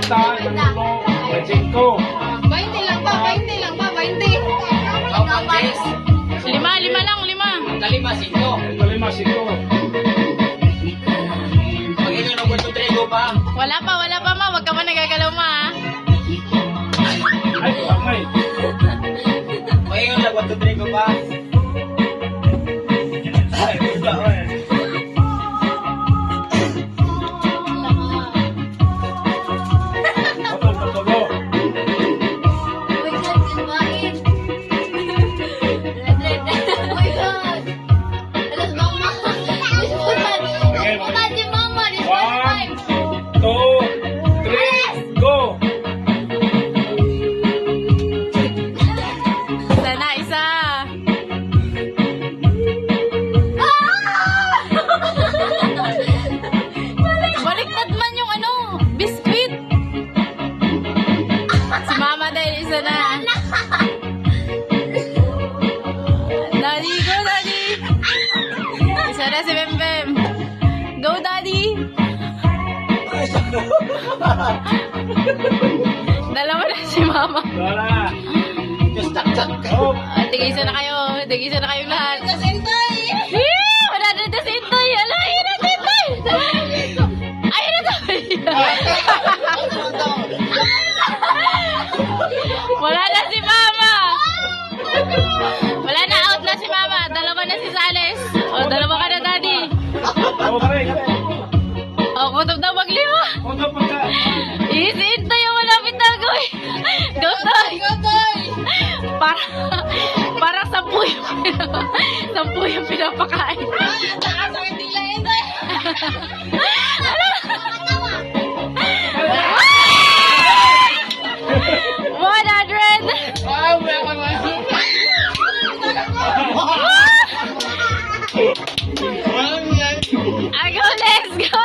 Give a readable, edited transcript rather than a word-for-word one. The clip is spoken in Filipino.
20 lang ba? 20 lang ba? 20. Lima lang, lima. Kalima, 5. Pag-ilan ng 1, 2, 3, go pa. Wala pa ma. Huwag ka pa nagagalaw ma ha. Pag-ilan ng 1, 2, 3, go pa. Ay, wala, eh. Sana isa. Baliktad man yung ano, biskuit. Si mama dahil isa na. Daddy, go daddy. Isa na si Bembem. Go daddy. Dalawa na si mama. Tigisa na kayo. Tigisa na kayong lahat. Wala na ito si Intoy. Ala, ayun na si Intoy. Ayun na si Wala na si mama. Wala na, out na si mama. Dalawa na si Sales. O, dalawa ka na daddy. O, kutob na maglima. Si Intoy yung malapit na gawin. Go Toy. Parang 10 yung pinapakain. Go, let's go.